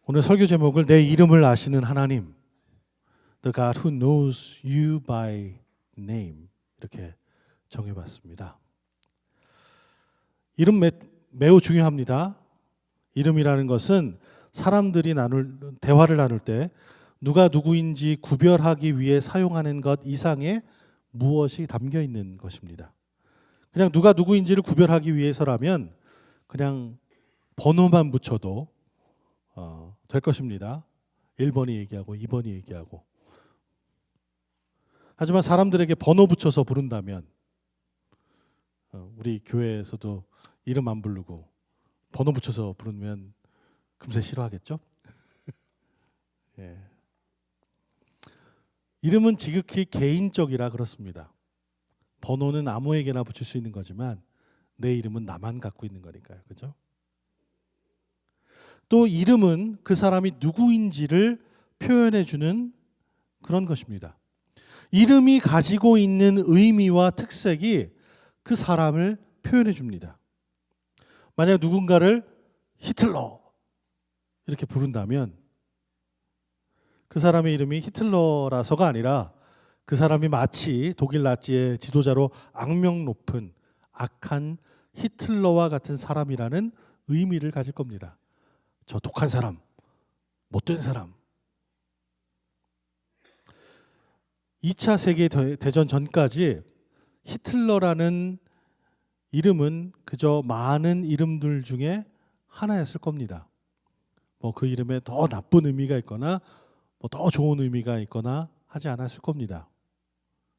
오늘 설교 제목을 내 이름을 아시는 하나님, The God who knows you by name, 이렇게 정해봤습니다. 이름 매우 중요합니다. 이름이라는 것은 사람들이 대화를 나눌 때 누가 누구인지 구별하기 위해 사용하는 것 이상의 무엇이 담겨 있는 것입니다. 그냥 누가 누구인지를 구별하기 위해서라면 그냥 번호만 붙여도 될 것입니다. 1번이 얘기하고 2번이 얘기하고. 하지만 사람들에게 번호 붙여서 부른다면 우리 교회에서도 이름 안 부르고 번호 붙여서 부르면 금세 싫어하겠죠? 예. 이름은 지극히 개인적이라 그렇습니다. 번호는 아무에게나 붙일 수 있는 거지만 내 이름은 나만 갖고 있는 거니까요. 그죠? 또 이름은 그 사람이 누구인지를 표현해 주는 그런 것입니다. 이름이 가지고 있는 의미와 특색이 그 사람을 표현해 줍니다. 만약 누군가를 히틀러 이렇게 부른다면 그 사람의 이름이 히틀러라서가 아니라 그 사람이 마치 독일 나치의 지도자로 악명 높은 악한 히틀러와 같은 사람이라는 의미를 가질 겁니다. 저 독한 사람, 못된 사람. 2차 세계대전 전까지 히틀러라는 이름은 그저 많은 이름들 중에 하나였을 겁니다. 그 이름에 더 나쁜 의미가 있거나 더 좋은 의미가 있거나 하지 않았을 겁니다.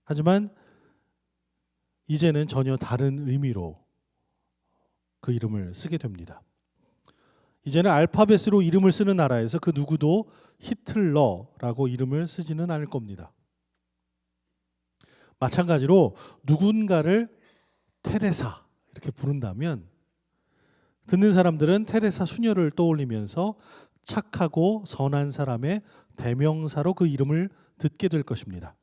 하지만 이제는 전혀 다른 의미로 그 이름을 쓰게 됩니다. 이제는 알파벳으로 이름을 쓰는 나라에서 그 누구도 히틀러라고 이름을 쓰지는 않을 겁니다. 마찬가지로 누군가를 테레사 이렇게 부른다면 듣는 사람들은 테레사 수녀를 떠올리면서 착하고 선한 사람의 대명사로 그 이름을 듣게 될 것입니다.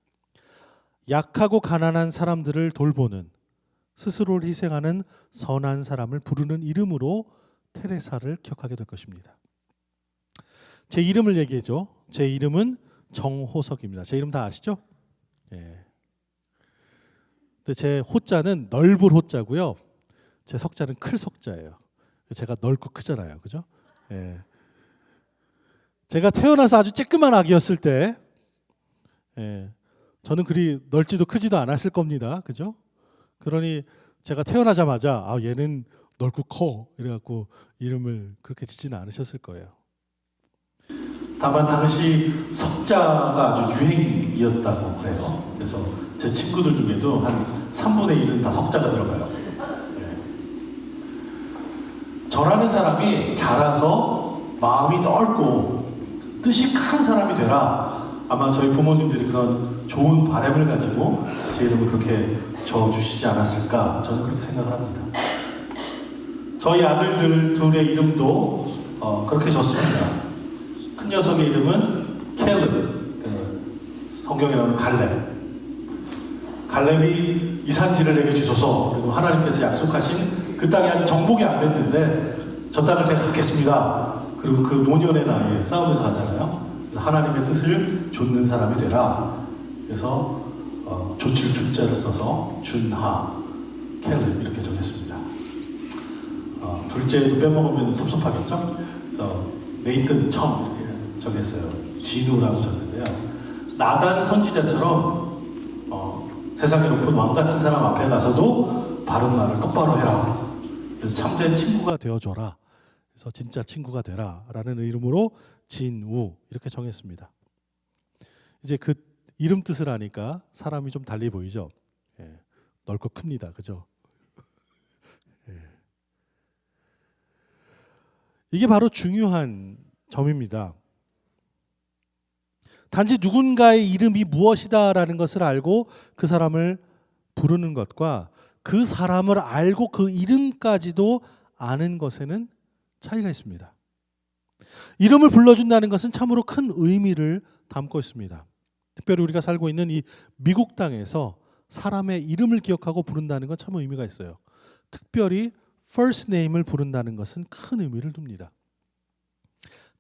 약하고 가난한 사람들을 돌보는, 스스로를 희생하는 선한 사람을 부르는 이름으로 테레사를 기억하게 될 것입니다. 제 이름을 얘기해줘. 제 이름은 정호석입니다. 제 이름 다 아시죠? 예. 근데 제 호자는 넓을 호자고요. 제 석자는 클 석자예요. 제가 넓고 크잖아요. 그죠? 예. 제가 태어나서 아주 쬐끄만 아기였을 때 저는 그리 넓지도 크지도 않았을 겁니다. 그죠? 그러니 제가 태어나자마자 얘는 넓고 커 이래갖고 이름을 그렇게 짓지는 않으셨을 거예요. 다만 당시 석자가 아주 유행이었다고 그래요. 그래서 제 친구들 중에도 한 3분의 1은 다 석자가 들어가요. 저라는 사람이 자라서 마음이 넓고 뜻이 큰 사람이 되라. 아마 저희 부모님들이 그런 좋은 바람을 가지고 제 이름을 그렇게 적어주시지 않았을까, 저는 그렇게 생각을 합니다. 저희 아들들 둘의 이름도 그렇게 졌습니다. 큰 녀석의 이름은 캘렙, 성경에 나오는 갈렙. 갈렙이 이 산지를 내게 주소서, 그리고 하나님께서 약속하신 그 땅이 아직 정복이 안 됐는데 저 땅을 제가 갖겠습니다. 그리고 그 노년의 나이에 싸우면서 하잖아요. 그래서 하나님의 뜻을 좇는 사람이 되라. 그래서 조칠 준자를 써서 준하, 캘렙 이렇게 정했습니다. 둘째도 빼먹으면 섭섭하겠죠? 그래서 네이튼 청 이렇게 정했어요. 진우라고 적는데요. 나단 선지자처럼 세상에 높은 왕 같은 사람 앞에 가서도 바른 말을 똑바로 해라. 그래서 참된 친구가 되어줘라. 그래서 진짜 친구가 되라 라는 이름으로 진우 이렇게 정했습니다. 이제 그 이름 뜻을 아니까 사람이 좀 달리 보이죠? 예, 넓고 큽니다. 그죠? 예. 이게 바로 중요한 점입니다. 단지 누군가의 이름이 무엇이다라는 것을 알고 그 사람을 부르는 것과 그 사람을 알고 그 이름까지도 아는 것에는 차이가 있습니다. 이름을 불러준다는 것은 참으로 큰 의미를 담고 있습니다. 특별히 우리가 살고 있는 이 미국 땅에서 사람의 이름을 기억하고 부른다는 건 참 의미가 있어요. 특별히 first name을 부른다는 것은 큰 의미를 둡니다.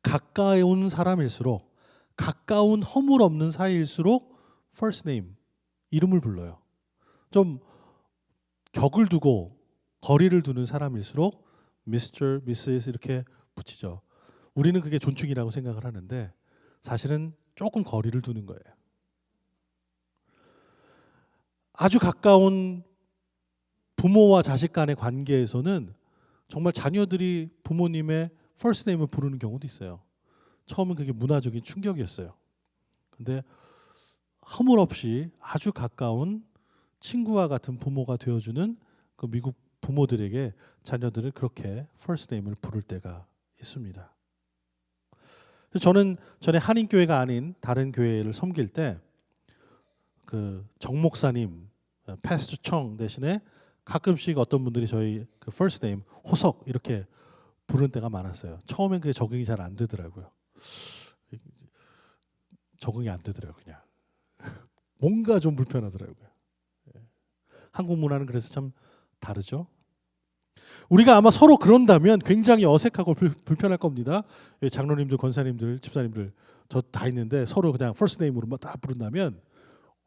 가까운 사람일수록, 가까운 허물 없는 사이일수록 first name, 이름을 불러요. 좀 격을 두고 거리를 두는 사람일수록 Mr., Mrs. 이렇게 붙이죠. 우리는 그게 존중이라고 생각을 하는데 사실은 조금 거리를 두는 거예요. 아주 가까운 부모와 자식 간의 관계에서는 정말 자녀들이 부모님의 first name을 부르는 경우도 있어요. 처음엔 그게 문화적인 충격이었어요. 근데 허물 없이 아주 가까운 친구와 같은 부모가 되어주는 그 미국 부모들에게 자녀들을 그렇게 first name을 부를 때가 있습니다. 저는 전에 한인교회가 아닌 다른 교회를 섬길 때 그 정목사님, 패스터 청 대신에 가끔씩 어떤 분들이 저희 그 first name, 호석 이렇게 부르는 때가 많았어요. 처음엔 그게 적응이 잘 안 되더라고요. 적응이 안 되더라고요. 그냥 뭔가 좀 불편하더라고요. 한국 문화는 그래서 참 다르죠. 우리가 아마 서로 그런다면 굉장히 어색하고 불편할 겁니다. 장로님들, 권사님들, 집사님들 저 다 있는데 서로 그냥 first name으로만 다 부른다면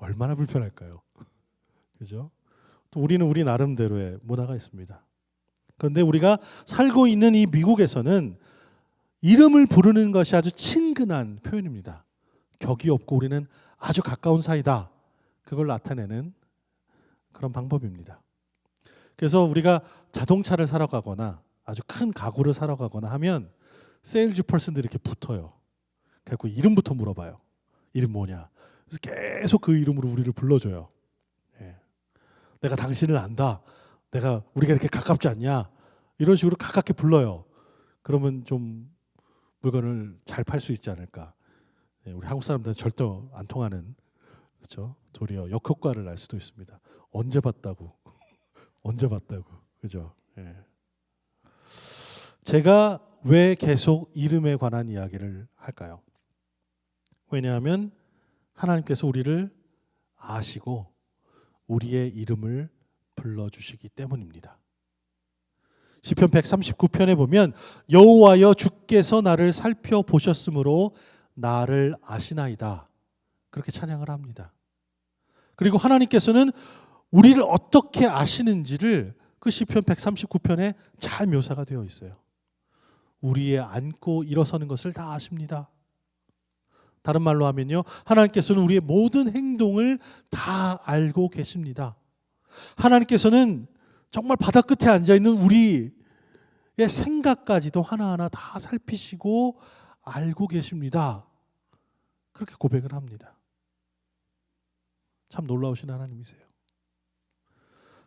얼마나 불편할까요? 그죠? 또 우리는 우리 나름대로의 문화가 있습니다. 그런데 우리가 살고 있는 이 미국에서는 이름을 부르는 것이 아주 친근한 표현입니다. 격이 없고 우리는 아주 가까운 사이다. 그걸 나타내는 그런 방법입니다. 그래서 우리가 자동차를 사러 가거나 아주 큰 가구를 사러 가거나 하면 세일즈 퍼슨들이 이렇게 붙어요. 그래서 이름부터 물어봐요. 이름 뭐냐? 그래서 계속 그 이름으로 우리를 불러줘요. 내가 당신을 안다. 우리가 이렇게 가깝지 않냐? 이런 식으로 가깝게 불러요. 그러면 좀 물건을 잘 팔 수 있지 않을까? 우리 한국 사람들은 절대 안 통하는, 그렇죠? 도리어 역효과를 날 수도 있습니다. 언제 봤다고? 언제 봤다고? 그죠? 제가 왜 계속 이름에 관한 이야기를 할까요? 왜냐하면 하나님께서 우리를 아시고 우리의 이름을 불러주시기 때문입니다. 시편 139편에 보면 여호와여 주께서 나를 살펴보셨으므로 나를 아시나이다. 그렇게 찬양을 합니다. 그리고 하나님께서는 우리를 어떻게 아시는지를 그 시편 139편에 잘 묘사가 되어 있어요. 우리의 앉고 일어서는 것을 다 아십니다. 다른 말로 하면요, 하나님께서는 우리의 모든 행동을 다 알고 계십니다. 하나님께서는 정말 바다 끝에 앉아있는 우리의 생각까지도 하나하나 다 살피시고 알고 계십니다. 그렇게 고백을 합니다. 참 놀라우신 하나님이세요.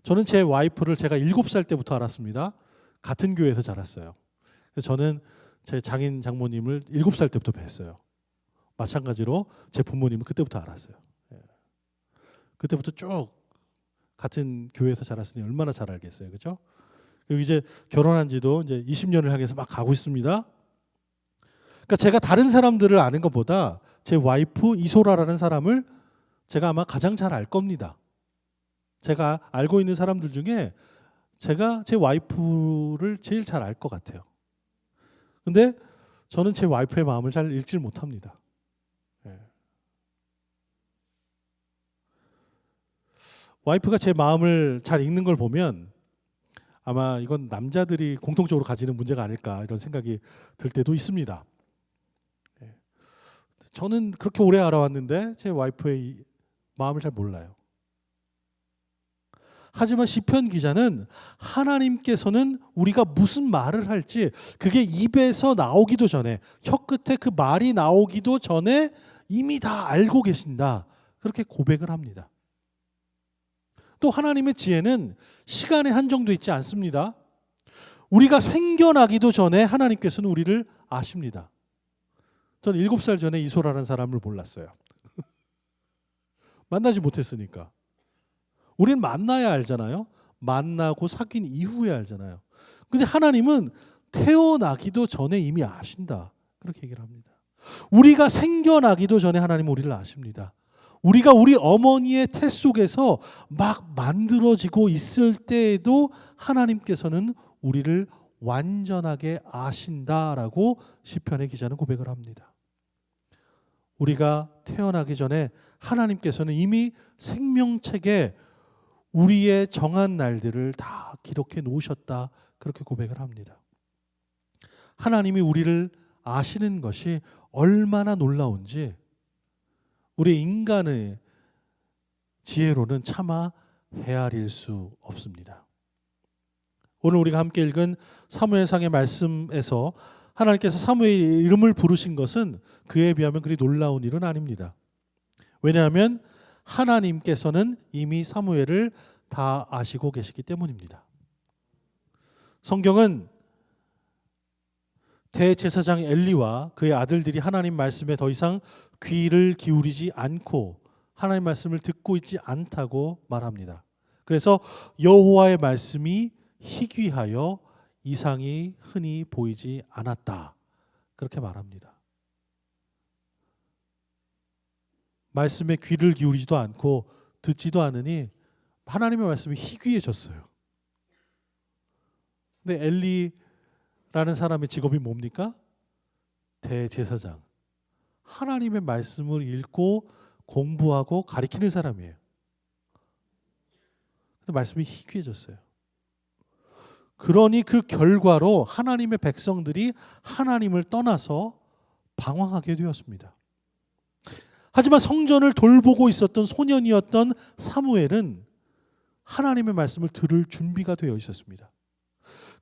저는 제 와이프를 제가 7살 때부터 알았습니다. 같은 교회에서 자랐어요. 그래서 저는 제 장인 장모님을 7살 때부터 뵀어요. 마찬가지로 제 부모님은 그때부터 알았어요. 그때부터 쭉 같은 교회에서 자랐으니 얼마나 잘 알겠어요. 그렇죠? 그리고 이제 결혼한 지도 이제 20년을 향해서 막 가고 있습니다. 그러니까 제가 다른 사람들을 아는 것보다 제 와이프 이소라라는 사람을 제가 아마 가장 잘 알 겁니다. 제가 알고 있는 사람들 중에 제가 제 와이프를 제일 잘 알 것 같아요. 근데 저는 제 와이프의 마음을 잘 읽질 못합니다. 와이프가 제 마음을 잘 읽는 걸 보면 아마 이건 남자들이 공통적으로 가지는 문제가 아닐까 이런 생각이 들 때도 있습니다. 저는 그렇게 오래 알아왔는데 제 와이프의 마음을 잘 몰라요. 하지만 시편 기자는 하나님께서는 우리가 무슨 말을 할지 그게 입에서 나오기도 전에, 혀끝에 그 말이 나오기도 전에 이미 다 알고 계신다. 그렇게 고백을 합니다. 또 하나님의 지혜는 시간에 한정돼 있지 않습니다. 우리가 생겨나기도 전에 하나님께서는 우리를 아십니다. 저는 7살 전에 이소라라는 사람을 몰랐어요. 만나지 못했으니까. 우리는 만나야 알잖아요. 만나고 사귄 이후에 알잖아요. 근데 하나님은 태어나기도 전에 이미 아신다. 그렇게 얘기를 합니다. 우리가 생겨나기도 전에 하나님은 우리를 아십니다. 우리가 우리 어머니의 태 속에서 막 만들어지고 있을 때에도 하나님께서는 우리를 완전하게 아신다라고 시편의 기자는 고백을 합니다. 우리가 태어나기 전에 하나님께서는 이미 생명책에 우리의 정한 날들을 다 기록해 놓으셨다, 그렇게 고백을 합니다. 하나님이 우리를 아시는 것이 얼마나 놀라운지 우리 인간의 지혜로는 차마 헤아릴 수 없습니다. 오늘 우리가 함께 읽은 사무엘상의 말씀에서 하나님께서 사무엘의 이름을 부르신 것은 그에 비하면 그리 놀라운 일은 아닙니다. 왜냐하면 하나님께서는 이미 사무엘을 다 아시고 계시기 때문입니다. 성경은 대제사장 엘리와 그의 아들들이 하나님 말씀에 더 이상 귀를 기울이지 않고 하나님 말씀을 듣고 있지 않다고 말합니다. 그래서 여호와의 말씀이 희귀하여 이상이 흔히 보이지 않았다, 그렇게 말합니다. 말씀에 귀를 기울이지도 않고 듣지도 않으니 하나님의 말씀이 희귀해졌어요. 근데 엘리라는 사람의 직업이 뭡니까? 대제사장. 하나님의 말씀을 읽고 공부하고 가리키는 사람이에요. 근데 말씀이 희귀해졌어요. 그러니 그 결과로 하나님의 백성들이 하나님을 떠나서 방황하게 되었습니다. 하지만 성전을 돌보고 있었던 소년이었던 사무엘은 하나님의 말씀을 들을 준비가 되어 있었습니다.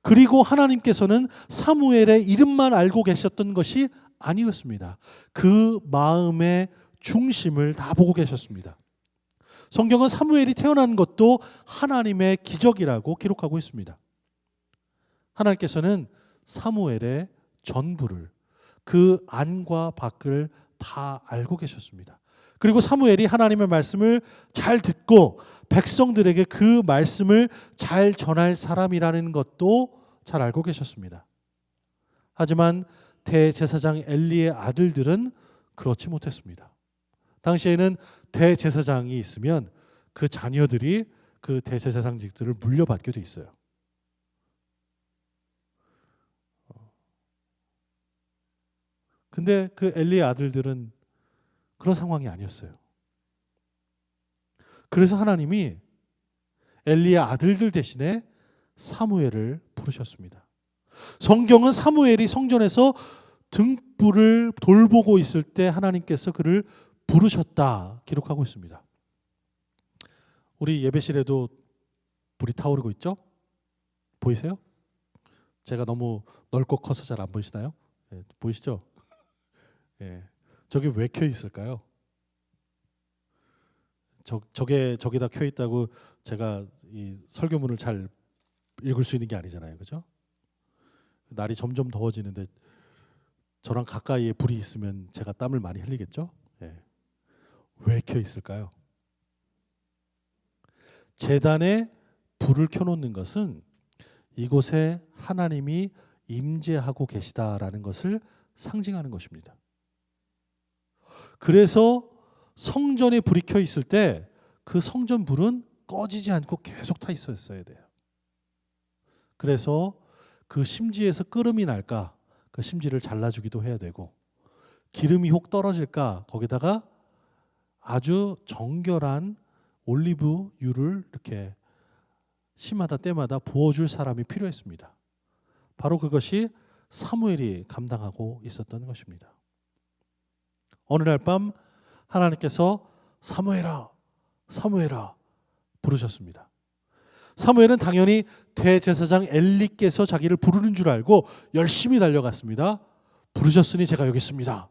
그리고 하나님께서는 사무엘의 이름만 알고 계셨던 것이 아니었습니다. 그 마음의 중심을 다 보고 계셨습니다. 성경은 사무엘이 태어난 것도 하나님의 기적이라고 기록하고 있습니다. 하나님께서는 사무엘의 전부를, 그 안과 밖을 다 알고 계셨습니다. 그리고 사무엘이 하나님의 말씀을 잘 듣고 백성들에게 그 말씀을 잘 전할 사람이라는 것도 잘 알고 계셨습니다. 하지만 대제사장 엘리의 아들들은 그렇지 못했습니다. 당시에는 대제사장이 있으면 그 자녀들이 그 대제사장직들을 물려받게 돼 있어요. 근데 그 엘리의 아들들은 그런 상황이 아니었어요. 그래서 하나님이 엘리의 아들들 대신에 사무엘을 부르셨습니다. 성경은 사무엘이 성전에서 등불을 돌보고 있을 때 하나님께서 그를 부르셨다 기록하고 있습니다. 우리 예배실에도 불이 타오르고 있죠? 보이세요? 제가 너무 넓고 커서 잘 안 보이시나요? 네, 보이시죠? 네. 저기 왜 켜 있을까요? 저기다 켜 있다고 제가 이 설교문을 잘 읽을 수 있는 게 아니잖아요, 그죠? 날이 점점 더워지는데 저랑 가까이에 불이 있으면 제가 땀을 많이 흘리겠죠? 네. 왜 켜 있을까요? 제단에 불을 켜놓는 것은 이곳에 하나님이 임재하고 계시다라는 것을 상징하는 것입니다. 그래서 성전에 불이 켜 있을 때 그 성전 불은 꺼지지 않고 계속 타 있었어야 돼요. 그래서 그 심지에서 끓음이 날까 그 심지를 잘라주기도 해야 되고, 기름이 혹 떨어질까 거기다가 아주 정결한 올리브유를 이렇게 시마다 때마다 부어줄 사람이 필요했습니다. 바로 그것이 사무엘이 감당하고 있었던 것입니다. 어느 날 밤 하나님께서 사무엘아, 사무엘아 부르셨습니다. 사무엘은 당연히 대제사장 엘리께서 자기를 부르는 줄 알고 열심히 달려갔습니다. 부르셨으니 제가 여기 있습니다.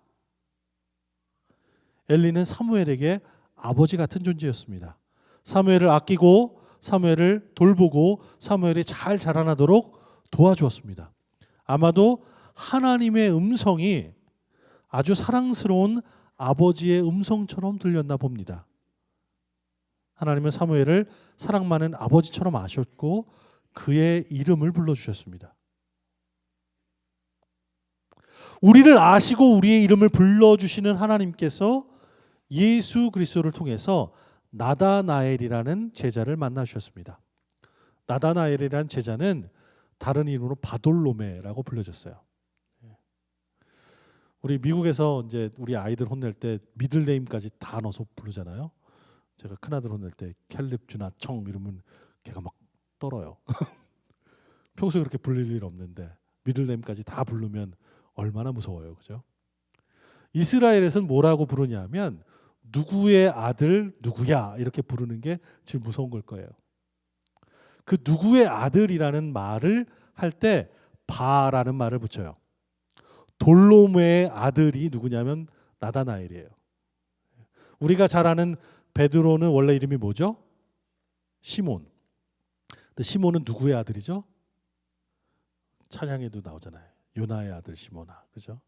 엘리는 사무엘에게 아버지 같은 존재였습니다. 사무엘을 아끼고 사무엘을 돌보고 사무엘이 잘 자라나도록 도와주었습니다. 아마도 하나님의 음성이 아주 사랑스러운 아버지의 음성처럼 들렸나 봅니다. 하나님은 사무엘을 사랑 많은 아버지처럼 아셨고 그의 이름을 불러주셨습니다. 우리를 아시고 우리의 이름을 불러주시는 하나님께서 예수 그리스도를 통해서 나다나엘이라는 제자를 만나 주셨습니다. 나다나엘이라는 제자는 다른 이름으로 바돌로메라고 불려졌어요. 우리 미국에서 이제 우리 아이들 혼낼 때 미들네임까지 다 넣어서 부르잖아요. 제가 큰아들 혼낼 때 캘립 주나 청 이러면 걔가 막 떨어요. 평소에 그렇게 불릴 일 없는데 미들네임까지 다 부르면 얼마나 무서워요. 그죠? 이스라엘에서는 뭐라고 부르냐면 누구의 아들 누구야 이렇게 부르는 게 제일 무서운 걸 거예요. 그 누구의 아들이라는 말을 할 때 바라는 말을 붙여요. 돌로메의 아들이 누구냐면 나다나엘이에요. 우리가 잘 아는 베드로는 원래 이름이 뭐죠? 시몬. 근데 시몬은 누구의 아들이죠? 찬양에도 나오잖아요. 요나의 아들 시몬아. 그죠?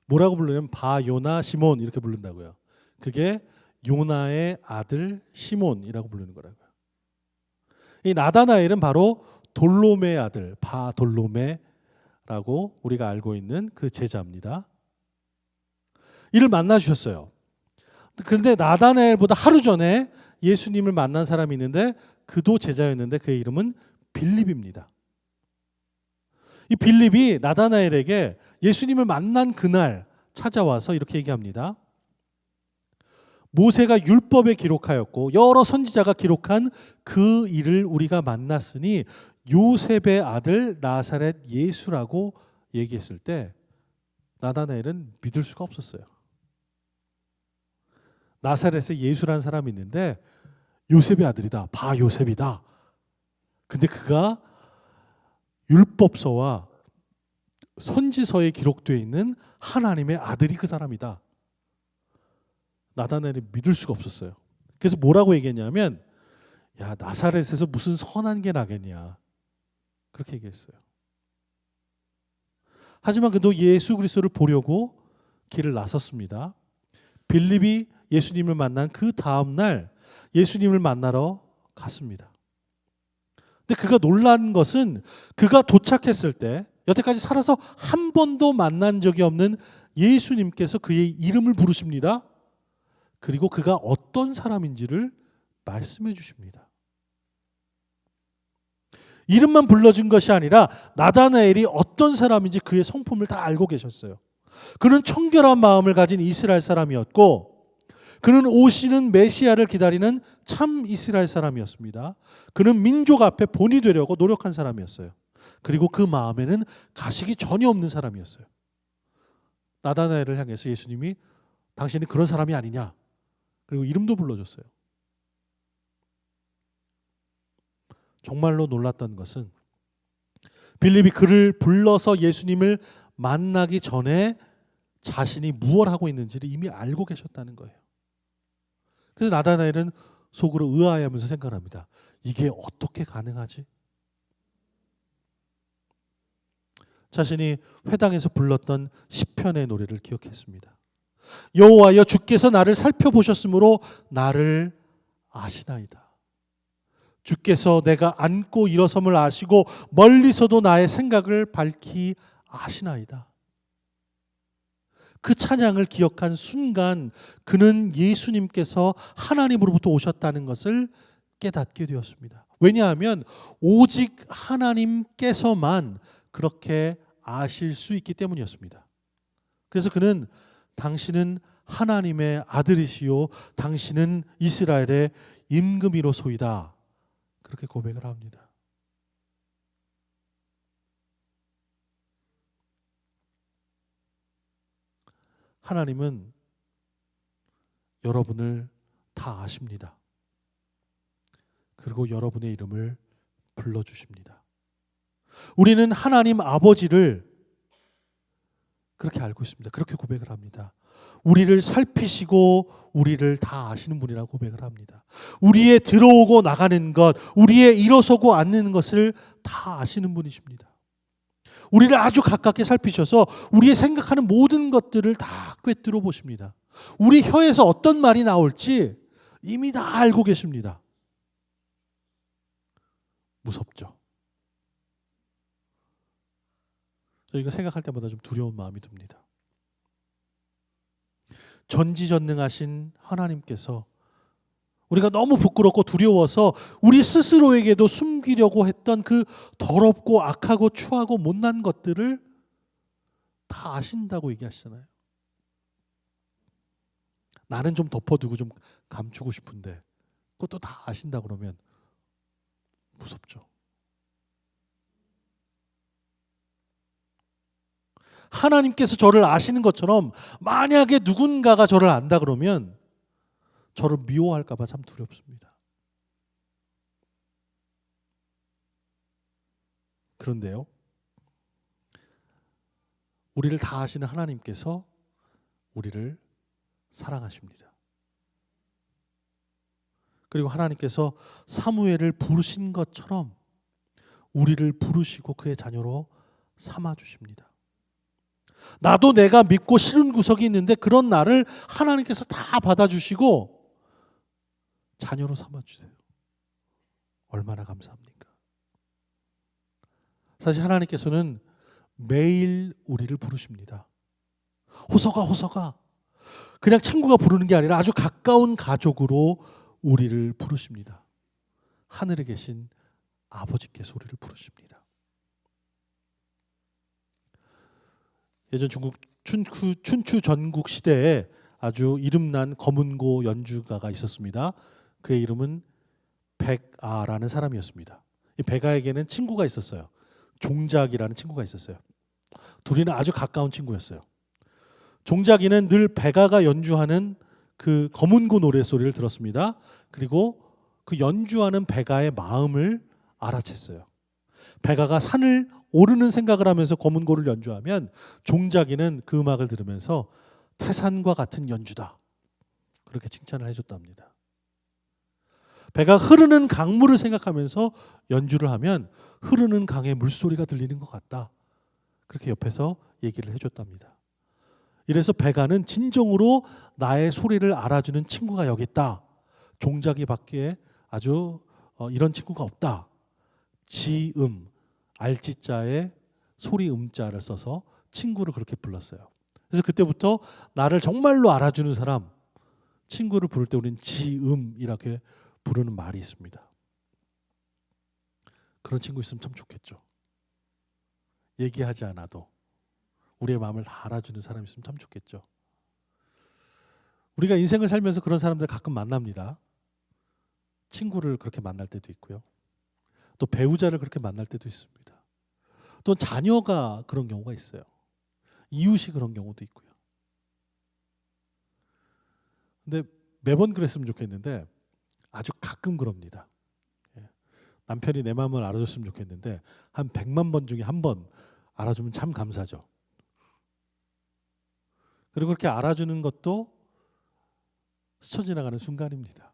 뭐라고 부르냐면 바요나 시몬 이렇게 부른다고요. 그게 요나의 아들 시몬이라고 부르는 거라고요. 이 나다나엘은 바로 돌로메의 아들 바돌로메라고 우리가 알고 있는 그 제자입니다. 이를 만나 주셨어요. 그런데 나다나엘보다 하루 전에 예수님을 만난 사람이 있는데 그도 제자였는데 그의 이름은 빌립입니다. 이 빌립이 나다나엘에게 예수님을 만난 그날 찾아와서 이렇게 얘기합니다. 모세가 율법에 기록하였고 여러 선지자가 기록한 그 일을 우리가 만났으니 요셉의 아들 나사렛 예수라고 얘기했을 때 나다나엘은 믿을 수가 없었어요. 나사렛에 예수라는 사람이 있는데 요셉의 아들이다. 바 요셉이다. 근데 그가 율법서와 선지서에 기록되어 있는 하나님의 아들이 그 사람이다. 나다나엘이 믿을 수가 없었어요. 그래서 뭐라고 얘기했냐면 야 나사렛에서 무슨 선한 게 나겠냐 그렇게 얘기했어요. 하지만 그도 예수 그리스도를 보려고 길을 나섰습니다. 빌립이 예수님을 만난 그 다음 날 예수님을 만나러 갔습니다. 근데 그가 놀란 것은 그가 도착했을 때 여태까지 살아서 한 번도 만난 적이 없는 예수님께서 그의 이름을 부르십니다. 그리고 그가 어떤 사람인지를 말씀해 주십니다. 이름만 불러준 것이 아니라 나다나엘이 어떤 사람인지 그의 성품을 다 알고 계셨어요. 그는 청결한 마음을 가진 이스라엘 사람이었고 그는 오시는 메시아를 기다리는 참 이스라엘 사람이었습니다. 그는 민족 앞에 본이 되려고 노력한 사람이었어요. 그리고 그 마음에는 가식이 전혀 없는 사람이었어요. 나다나엘을 향해서 예수님이 당신이 그런 사람이 아니냐. 그리고 이름도 불러줬어요. 정말로 놀랐던 것은 빌립이 그를 불러서 예수님을 만나기 전에 자신이 무엇을 하고 있는지를 이미 알고 계셨다는 거예요. 그래서 나다나엘은 속으로 의아해하면서 생각합니다. 이게 어떻게 가능하지? 자신이 회당에서 불렀던 시편의 노래를 기억했습니다. 여호와여 주께서 나를 살펴보셨으므로 나를 아시나이다. 주께서 내가 앉고 일어섬을 아시고 멀리서도 나의 생각을 밝히 아시나이다. 그 찬양을 기억한 순간 그는 예수님께서 하나님으로부터 오셨다는 것을 깨닫게 되었습니다. 왜냐하면 오직 하나님께서만 그렇게 아실 수 있기 때문이었습니다. 그래서 그는 당신은 하나님의 아들이시요 당신은 이스라엘의 임금이로소이다. 그렇게 고백을 합니다. 하나님은 여러분을 다 아십니다. 그리고 여러분의 이름을 불러주십니다. 우리는 하나님 아버지를 그렇게 알고 있습니다. 그렇게 고백을 합니다. 우리를 살피시고 우리를 다 아시는 분이라고 고백을 합니다. 우리의 들어오고 나가는 것, 우리의 일어서고 앉는 것을 다 아시는 분이십니다. 우리를 아주 가깝게 살피셔서 우리의 생각하는 모든 것들을 다 꿰뚫어 보십니다. 우리 혀에서 어떤 말이 나올지 이미 다 알고 계십니다. 무섭죠? 저희가 생각할 때마다 좀 두려운 마음이 듭니다. 전지전능하신 하나님께서 우리가 너무 부끄럽고 두려워서 우리 스스로에게도 숨기려고 했던 그 더럽고 악하고 추하고 못난 것들을 다 아신다고 얘기하시잖아요. 나는 좀 덮어두고 좀 감추고 싶은데 그것도 다 아신다 그러면 무섭죠. 하나님께서 저를 아시는 것처럼 만약에 누군가가 저를 안다 그러면 저를 미워할까 봐 참 두렵습니다. 그런데요, 우리를 다 아시는 하나님께서 우리를 사랑하십니다. 그리고 하나님께서 사무엘을 부르신 것처럼 우리를 부르시고 그의 자녀로 삼아주십니다. 나도 내가 밉고 싫은 구석이 있는데 그런 나를 하나님께서 다 받아주시고 자녀로 삼아주세요. 얼마나 감사합니까? 사실 하나님께서는 매일 우리를 부르십니다. 호서가 호서가 그냥 친구가 부르는 게 아니라 아주 가까운 가족으로 우리를 부르십니다. 하늘에 계신 아버지께서 우리를 부르십니다. 예전 중국 춘추 전국 시대에 아주 이름난 검은고 연주가가 있었습니다. 그의 이름은 백아라는 사람이었습니다. 이 백아에게는 친구가 있었어요. 종작이라는 친구가 있었어요. 둘이는 아주 가까운 친구였어요. 종작이는 늘 백아가 연주하는 그 검은고 노래소리를 들었습니다. 그리고 그 연주하는 백아의 마음을 알아챘어요. 백아가 산을 오르는 생각을 하면서 검은고를 연주하면 종작이는 그 음악을 들으면서 태산과 같은 연주다, 그렇게 칭찬을 해줬답니다. 배가 흐르는 강물을 생각하면서 연주를 하면 흐르는 강의 물소리가 들리는 것 같다, 그렇게 옆에서 얘기를 해줬답니다. 이래서 백아는 진정으로 나의 소리를 알아주는 친구가 여기 있다. 종작이 밖에 아주 이런 친구가 없다. 지음, 알지자에 소리 음자를 써서 친구를 그렇게 불렀어요. 그래서 그때부터 나를 정말로 알아주는 사람, 친구를 부를 때 우리는 지음이라고 부르는 말이 있습니다. 그런 친구 있으면 참 좋겠죠. 얘기하지 않아도 우리의 마음을 다 알아주는 사람이 있으면 참 좋겠죠. 우리가 인생을 살면서 그런 사람들 가끔 만납니다. 친구를 그렇게 만날 때도 있고요. 또 배우자를 그렇게 만날 때도 있습니다. 또 자녀가 그런 경우가 있어요. 이웃이 그런 경우도 있고요. 근데 매번 그랬으면 좋겠는데 아주 가끔 그럽니다. 남편이 내 마음을 알아줬으면 좋겠는데 한 100만 번 중에 한 번 알아주면 참 감사죠. 그리고 그렇게 알아주는 것도 스쳐 지나가는 순간입니다.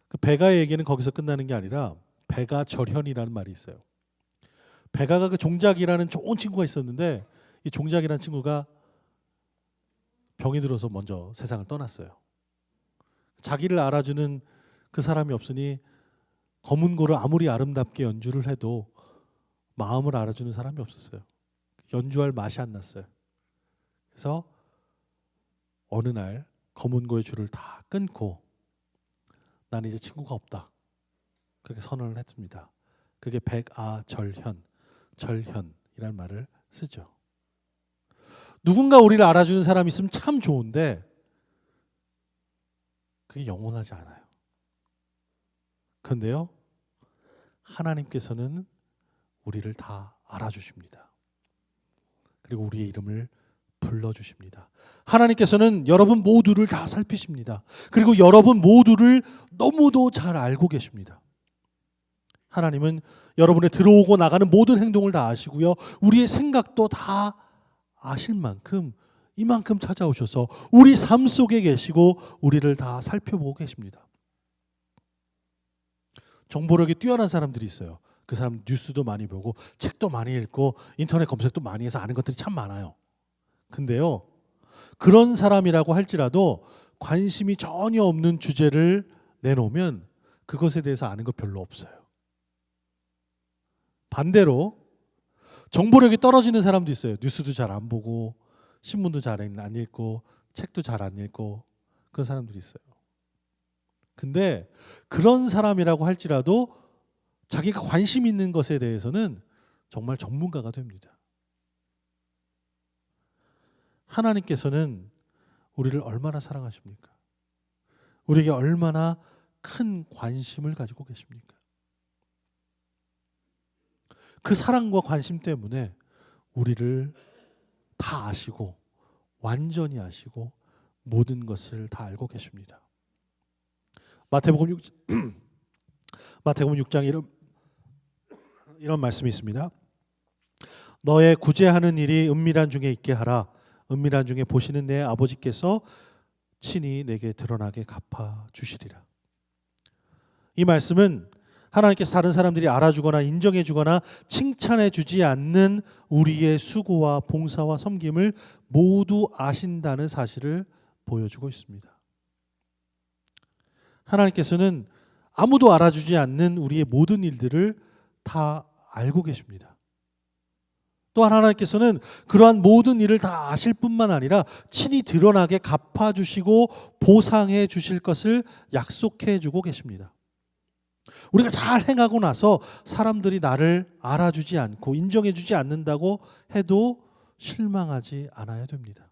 그 백아의 얘기는 거기서 끝나는 게 아니라 백아절현이라는 말이 있어요. 백아가 그 종작이라는 좋은 친구가 있었는데 이 종작이라는 친구가 병이 들어서 먼저 세상을 떠났어요. 자기를 알아주는 그 사람이 없으니 검은고를 아무리 아름답게 연주를 해도 마음을 알아주는 사람이 없었어요. 연주할 맛이 안 났어요. 그래서 어느 날 검은고의 줄을 다 끊고 나는 이제 친구가 없다, 그렇게 선언을 했습니다. 그게 백아절현, 절현이라는 말을 쓰죠. 누군가 우리를 알아주는 사람이 있으면 참 좋은데 그게 영원하지 않아요. 그런데요, 하나님께서는 우리를 다 알아주십니다. 그리고 우리의 이름을 불러주십니다. 하나님께서는 여러분 모두를 다 살피십니다. 그리고 여러분 모두를 너무도 잘 알고 계십니다. 하나님은 여러분의 들어오고 나가는 모든 행동을 다 아시고요, 우리의 생각도 다 아실 만큼 이만큼 찾아오셔서 우리 삶 속에 계시고 우리를 다 살펴보고 계십니다. 정보력이 뛰어난 사람들이 있어요. 그 사람 뉴스도 많이 보고 책도 많이 읽고 인터넷 검색도 많이 해서 아는 것들이 참 많아요. 근데요, 그런 사람이라고 할지라도 관심이 전혀 없는 주제를 내놓으면 그것에 대해서 아는 것 별로 없어요. 반대로 정보력이 떨어지는 사람도 있어요. 뉴스도 잘 안 보고 신문도 잘 안 읽고 책도 잘 안 읽고 그런 사람들이 있어요. 근데 그런 사람이라고 할지라도 자기가 관심 있는 것에 대해서는 정말 전문가가 됩니다. 하나님께서는 우리를 얼마나 사랑하십니까? 우리에게 얼마나 큰 관심을 가지고 계십니까? 그 사랑과 관심 때문에 우리를 다 아시고 완전히 아시고 모든 것을 다 알고 계십니다. 마태복음 6장 이런 말씀이 있습니다. 너의 구제하는 일이 은밀한 중에 있게 하라. 은밀한 중에 보시는 내 아버지께서 친히 내게 드러나게 갚아 주시리라. 이 말씀은 하나님께서 다른 사람들이 알아주거나 인정해주거나 칭찬해주지 않는 우리의 수고와 봉사와 섬김을 모두 아신다는 사실을 보여주고 있습니다. 하나님께서는 아무도 알아주지 않는 우리의 모든 일들을 다 알고 계십니다. 또한 하나님께서는 그러한 모든 일을 다 아실 뿐만 아니라 친히 드러나게 갚아주시고 보상해 주실 것을 약속해 주고 계십니다. 우리가 잘 행하고 나서 사람들이 나를 알아주지 않고 인정해 주지 않는다고 해도 실망하지 않아야 됩니다.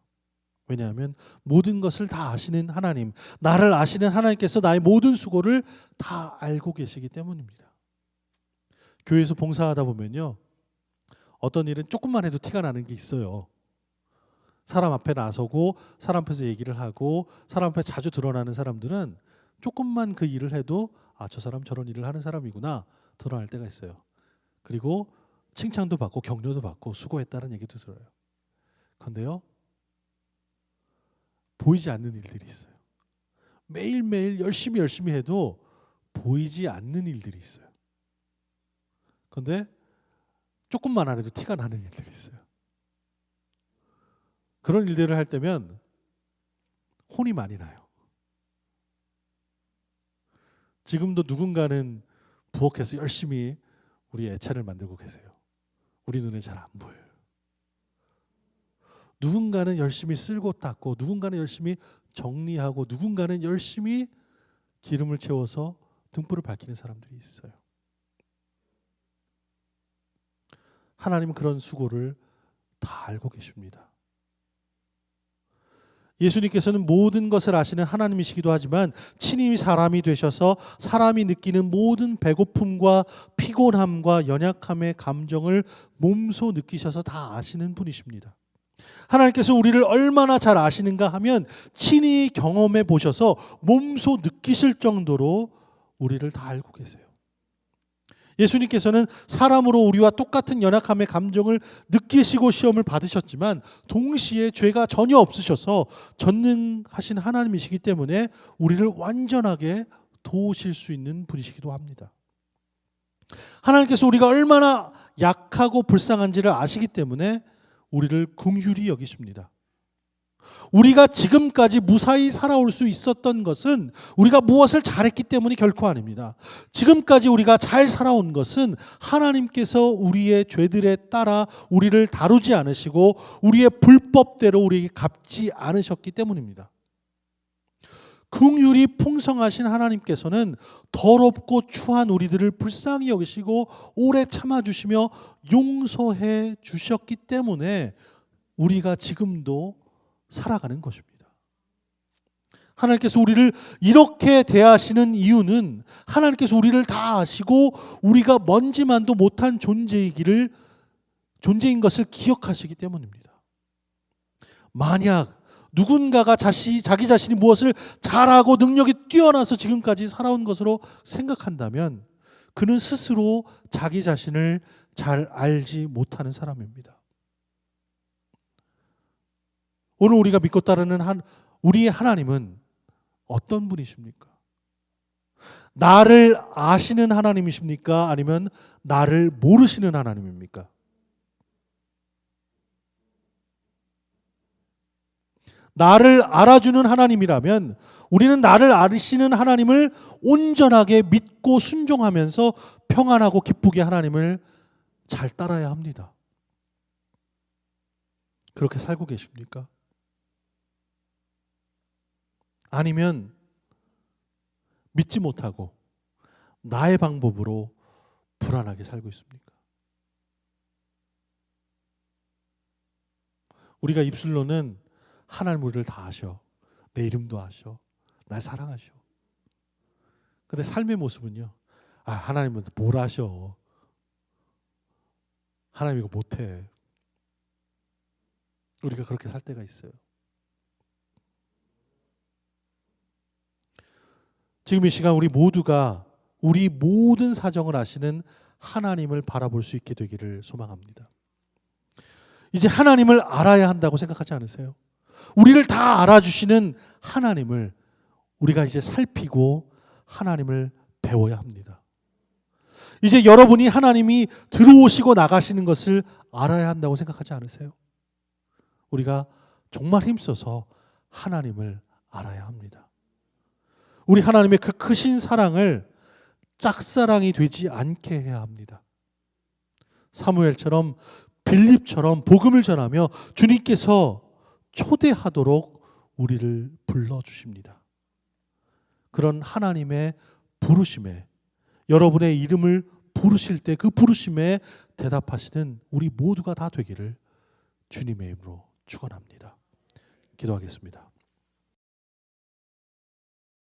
왜냐하면 모든 것을 다 아시는 하나님, 나를 아시는 하나님께서 나의 모든 수고를 다 알고 계시기 때문입니다. 교회에서 봉사하다 보면요, 어떤 일은 조금만 해도 티가 나는 게 있어요. 사람 앞에 나서고 사람 앞에서 얘기를 하고 사람 앞에 자주 드러나는 사람들은 조금만 그 일을 해도 아, 저 사람 저런 일을 하는 사람이구나 드러날 때가 있어요. 그리고 칭찬도 받고 격려도 받고 수고했다는 얘기도 들어요. 그런데요, 보이지 않는 일들이 있어요. 매일매일 열심히 해도 보이지 않는 일들이 있어요. 그런데 조금만 안 해도 티가 나는 일들이 있어요. 그런 일들을 할 때면 혼이 많이 나요. 지금도 누군가는 부엌에서 열심히 우리 애찬을 만들고 계세요. 우리 눈에 잘 안 보여요. 누군가는 열심히 쓸고 닦고 누군가는 열심히 정리하고 누군가는 열심히 기름을 채워서 등불을 밝히는 사람들이 있어요. 하나님은 그런 수고를 다 알고 계십니다. 예수님께서는 모든 것을 아시는 하나님이시기도 하지만 친히 사람이 되셔서 사람이 느끼는 모든 배고픔과 피곤함과 연약함의 감정을 몸소 느끼셔서 다 아시는 분이십니다. 하나님께서 우리를 얼마나 잘 아시는가 하면 친히 경험해 보셔서 몸소 느끼실 정도로 우리를 다 알고 계세요. 예수님께서는 사람으로 우리와 똑같은 연약함의 감정을 느끼시고 시험을 받으셨지만 동시에 죄가 전혀 없으셔서 전능하신 하나님이시기 때문에 우리를 완전하게 도우실 수 있는 분이시기도 합니다. 하나님께서 우리가 얼마나 약하고 불쌍한지를 아시기 때문에 우리를 긍휼히 여기십니다. 우리가 지금까지 무사히 살아올 수 있었던 것은 우리가 무엇을 잘했기 때문이 결코 아닙니다. 지금까지 우리가 잘 살아온 것은 하나님께서 우리의 죄들에 따라 우리를 다루지 않으시고 우리의 불법대로 우리에게 갚지 않으셨기 때문입니다. 긍휼이 풍성하신 하나님께서는 더럽고 추한 우리들을 불쌍히 여기시고 오래 참아주시며 용서해 주셨기 때문에 우리가 지금도 살아가는 것입니다. 하나님께서 우리를 이렇게 대하시는 이유는 하나님께서 우리를 다 아시고 우리가 먼지만도 못한 존재인 것을 기억하시기 때문입니다. 만약 누군가가 자기 자신이 무엇을 잘하고 능력이 뛰어나서 지금까지 살아온 것으로 생각한다면 그는 스스로 자기 자신을 잘 알지 못하는 사람입니다. 오늘 우리가 믿고 따르는 우리의 하나님은 어떤 분이십니까? 나를 아시는 하나님이십니까? 아니면 나를 모르시는 하나님입니까? 나를 알아주는 하나님이라면 우리는 나를 아시는 하나님을 온전하게 믿고 순종하면서 평안하고 기쁘게 하나님을 잘 따라야 합니다. 그렇게 살고 계십니까? 아니면 믿지 못하고 나의 방법으로 불안하게 살고 있습니까? 우리가 입술로는 하나님 우리를 다 아셔. 내 이름도 아셔. 날 사랑하셔. 근데 삶의 모습은요. 하나님은 뭘 아셔. 하나님 이거 못해. 우리가 그렇게 살 때가 있어요. 지금 이 시간 우리 모두가 우리 모든 사정을 아시는 하나님을 바라볼 수 있게 되기를 소망합니다. 이제 하나님을 알아야 한다고 생각하지 않으세요? 우리를 다 알아주시는 하나님을 우리가 이제 살피고 하나님을 배워야 합니다. 이제 여러분이 하나님이 들어오시고 나가시는 것을 알아야 한다고 생각하지 않으세요? 우리가 정말 힘써서 하나님을 알아야 합니다. 우리 하나님의 그 크신 사랑을 짝사랑이 되지 않게 해야 합니다. 사무엘처럼 빌립처럼 복음을 전하며 주님께서 초대하도록 우리를 불러주십니다. 그런 하나님의 부르심에 여러분의 이름을 부르실 때 그 부르심에 대답하시는 우리 모두가 다 되기를 주님의 이름으로 축원합니다. 기도하겠습니다.